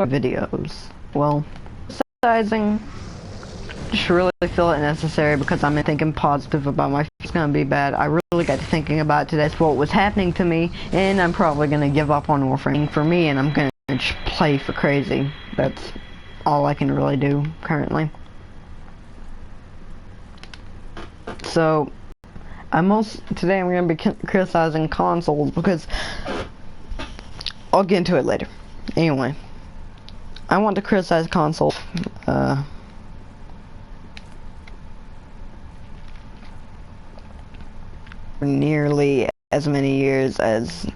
videos. Well, criticizing, just really feel it necessary because I'm thinking positive about my it's gonna be bad. I really got to thinking about today's what was happening to me, and I'm probably gonna give up on Warframe for me, and I'm gonna just play for crazy. That's all I can really do currently. So, today I'm gonna be criticizing consoles because I'll get into it later. Anyway, I want to criticize consoles. Nearly as many years as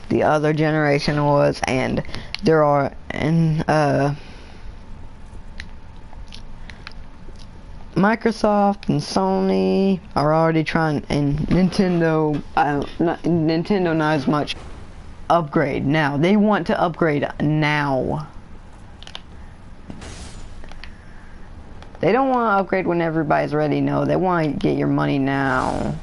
the other generation was, and there are Microsoft and Sony are already trying, and Nintendo Nintendo not as much. Upgrade now. They want to upgrade now. They don't want to upgrade when everybody's ready. No, they want to get your money now.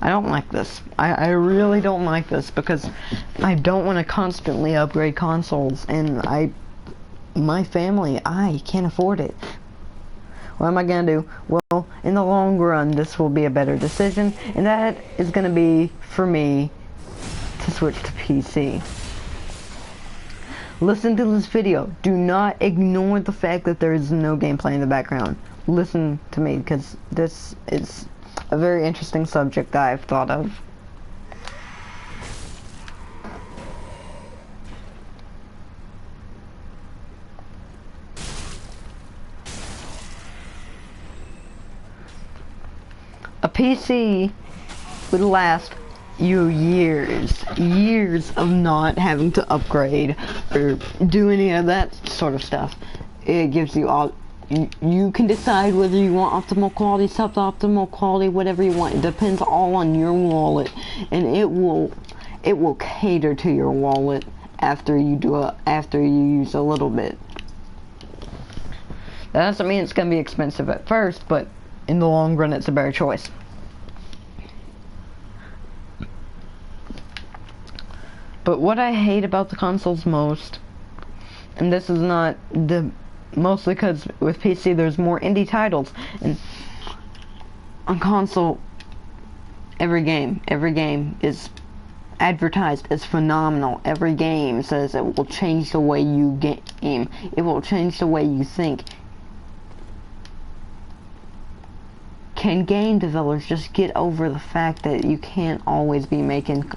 I don't like this. I really don't like this because I don't want to constantly upgrade consoles, and my family, I can't afford it. What am I gonna do? Well, in the long run, this will be a better decision, and that is gonna be for me to switch to PC. Listen to this video. Do not ignore the fact that there is no gameplay in the background. Listen to me, because this is a very interesting subject that I've thought of. A PC would last you years of not having to upgrade or do any of that sort of stuff. It gives you all, you can decide whether you want optimal quality, suboptimal quality, whatever you want. It depends all on your wallet, and it will cater to your wallet after you use a little bit. That doesn't mean it's gonna be expensive at first, but in the long run, it's a better choice. But what I hate about the consoles most, and this is not mostly because with PC there's more indie titles, and on console, every game is advertised as phenomenal. Every game says it will change the way you game. It will change the way you think. Can game developers just get over the fact that you can't always be making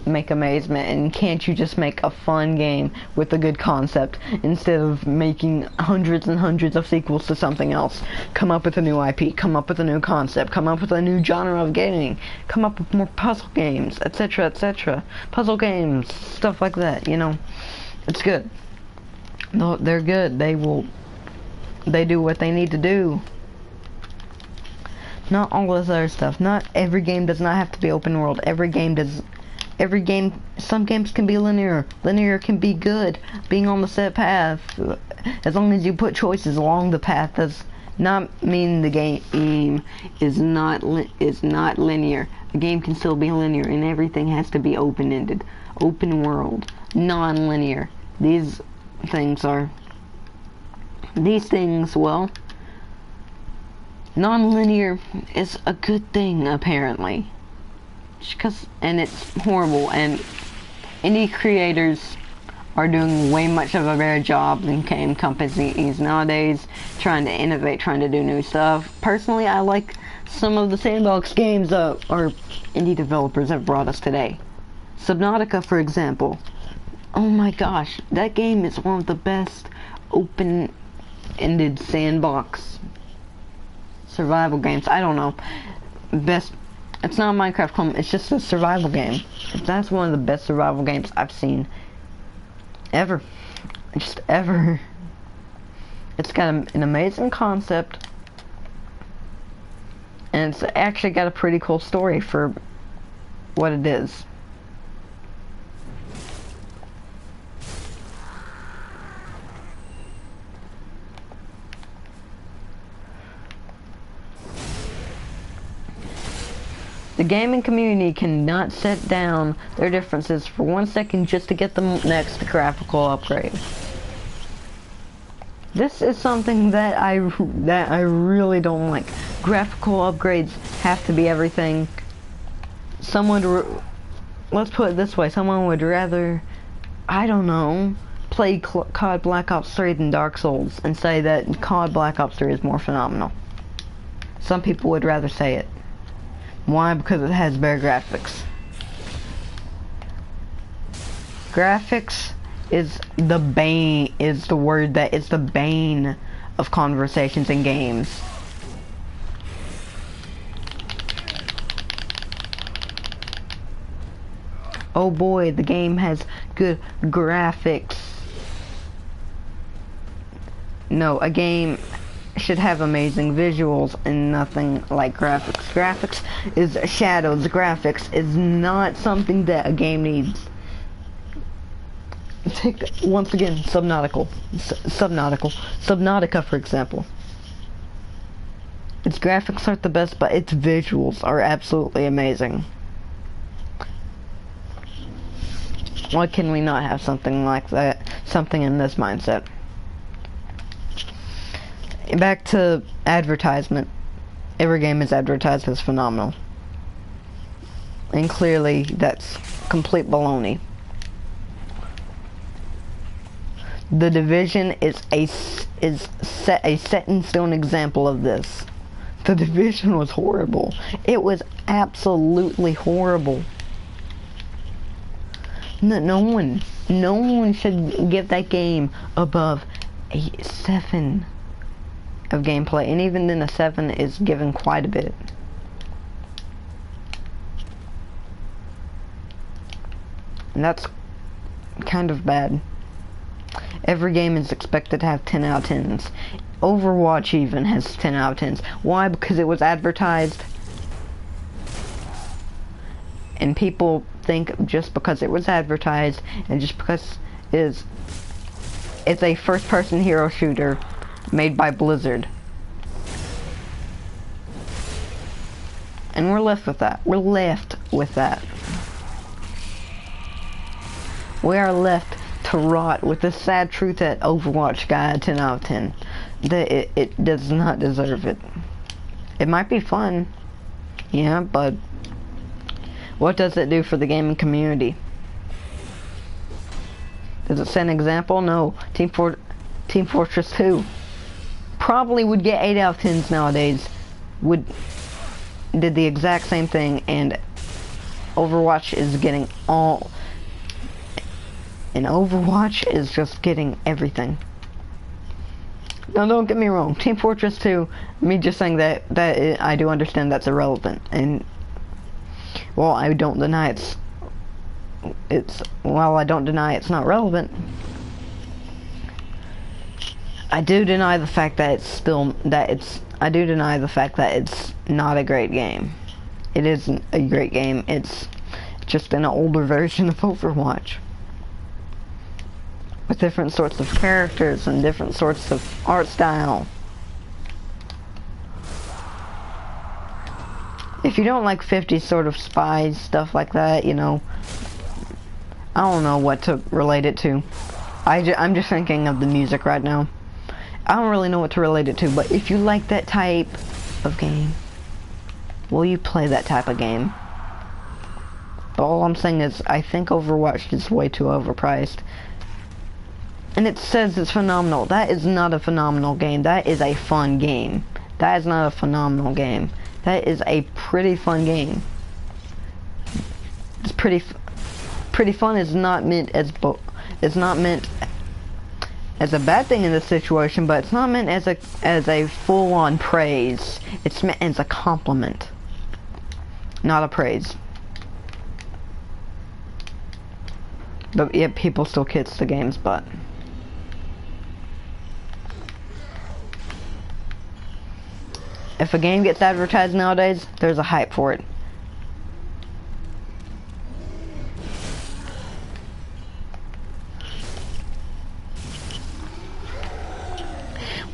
make amazement, and can't you just make a fun game with a good concept instead of making hundreds and hundreds of sequels to something else? Come up with a new IP, come up with a new concept, come up with a new genre of gaming, come up with more puzzle games, etc., etc. Puzzle games, stuff like that, you know. It's good. No, they're good. They do what they need to do. Not all this other stuff. Not every game does not have to be open world. Some games can be linear. Linear can be good. Being on the set path, as long as you put choices along the path, does not mean the game is not linear. A game can still be linear, and everything has to be open-ended, open world, non-linear. These things, well, non-linear is a good thing, apparently. And it's horrible, and indie creators are doing way much of a better job than game companies nowadays, trying to innovate, trying to do new stuff. Personally, I like some of the sandbox games that our indie developers have brought us today. Subnautica, for example. Oh my gosh, that game is one of the best open-ended sandbox survival games. I don't know. Best. It's not a Minecraft clone, it's just a survival game. That's one of the best survival games I've seen ever. Just ever. It's got an amazing concept, and it's actually got a pretty cool story for what it is. The gaming community cannot set down their differences for 1 second just to get the next graphical upgrade. This is something that I really don't like. Graphical upgrades have to be everything. Let's put it this way, someone would rather, I don't know, play COD Black Ops 3 than Dark Souls and say that COD Black Ops 3 is more phenomenal. Some people would rather say it. Why? Because it has better graphics. Graphics is the bane, is the word that is the bane of conversations in games. Oh boy, the game has good graphics. No, a game should have amazing visuals and nothing like graphics. Graphics is shadows. Graphics is not something that a game needs. Take, once again, Subnautica, for example. Its graphics aren't the best, but its visuals are absolutely amazing. Why can we not have something like that? Something in this mindset. Back to advertisement. Every game is advertised as phenomenal. And clearly, that's complete baloney. The Division is a set-in-stone example of this. The Division was horrible. It was absolutely horrible. No one should give that game above a 7 of gameplay, and even then a 7 is given quite a bit. And that's kind of bad. Every game is expected to have 10 out of 10s. Overwatch even has 10 out of 10s. Why? Because it was advertised. And people think just because it was advertised and just because it's a first-person hero shooter made by Blizzard. And we're left with that. We are left to rot with the sad truth that Overwatch got a 10 out of 10. That it does not deserve it. It might be fun, yeah, but what does it do for the gaming community? Does it set an example? No. Team Fortress 2 probably would get 8 out of 10s nowadays. Did the exact same thing, and Overwatch is getting all. And Overwatch is just getting everything. Now, don't get me wrong. Team Fortress 2, me just saying that I do understand that's irrelevant, and well, I don't deny while I don't deny it's not relevant, I do deny the fact that I do deny the fact that it's not a great game. It isn't a great game. It's just an older version of Overwatch. With different sorts of characters and different sorts of art style. If you don't like 50s sort of spies, stuff like that, you know, I don't know what to relate it to. I'm just thinking of the music right now. I don't really know what to relate it to, but if you like that type of game, will you play that type of game? But all I'm saying is, I think Overwatch is way too overpriced. And it says it's phenomenal. That is not a phenomenal game. That is a fun game. That is not a phenomenal game. That is a pretty fun game. It's pretty fun is not meant as a bad thing in this situation, but it's not meant as a full-on praise. It's meant as a compliment, not a praise. But yeah, people still kiss the game's butt. If a game gets advertised nowadays, there's a hype for it.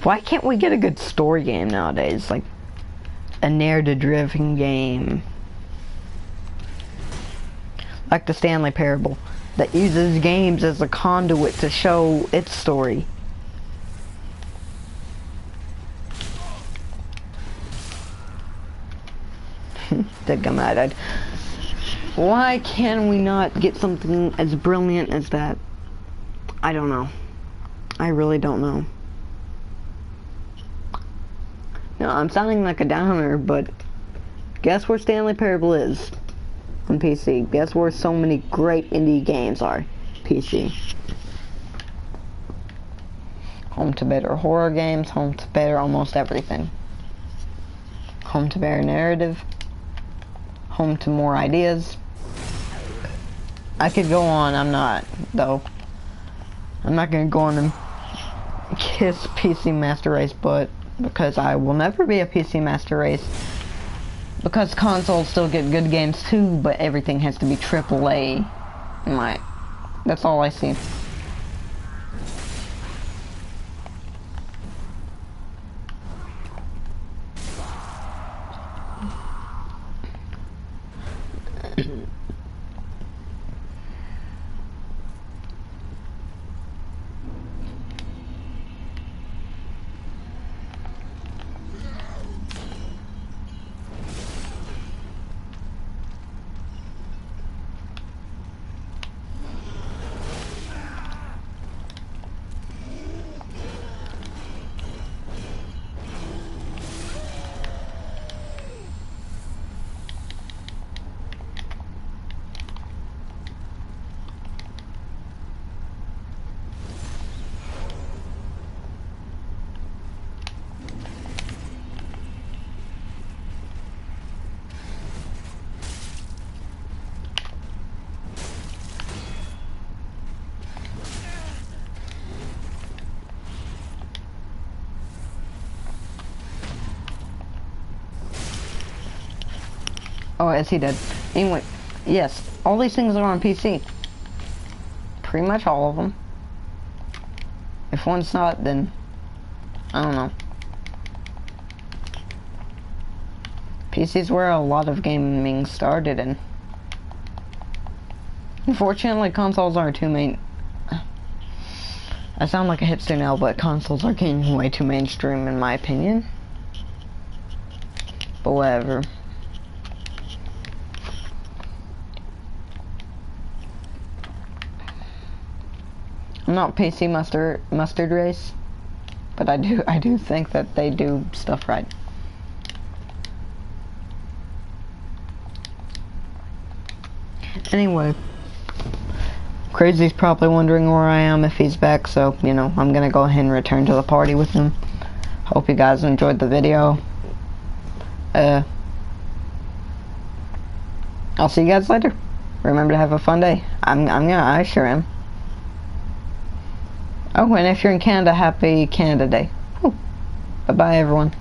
Why can't we get a good story game nowadays? Like a narrative-driven game. like the Stanley Parable, that uses games as a conduit to show its story. Dadgum, I died. Why can we not get something as brilliant as that? I don't know. I really don't know. No, I'm sounding like a downer, but guess where Stanley Parable is? On PC. Guess where so many great indie games are? PC. Home to better horror games, home to better almost everything. Home to better narrative. Home to more ideas. I could go on, I'm not, though. I'm not gonna go on and kiss PC Master Race, but because I will never be a PC Master Race. Because consoles still get good games too, but everything has to be AAA. That's all I see. Oh, is he dead? Anyway, yes, all these things are on PC. Pretty much all of them. If one's not, then I don't know. PC's where a lot of gaming started, and unfortunately consoles are too main. I sound like a hipster now, but consoles are getting way too mainstream in my opinion. But whatever. I'm not PC mustard race, but I do think that they do stuff right. Anyway, Crazy's probably wondering where I am if he's back, so you know I'm gonna go ahead and return to the party with him. Hope you guys enjoyed the video. I'll see you guys later. Remember to have a fun day. I sure am. Oh, and if you're in Canada, happy Canada Day. Bye-bye, everyone.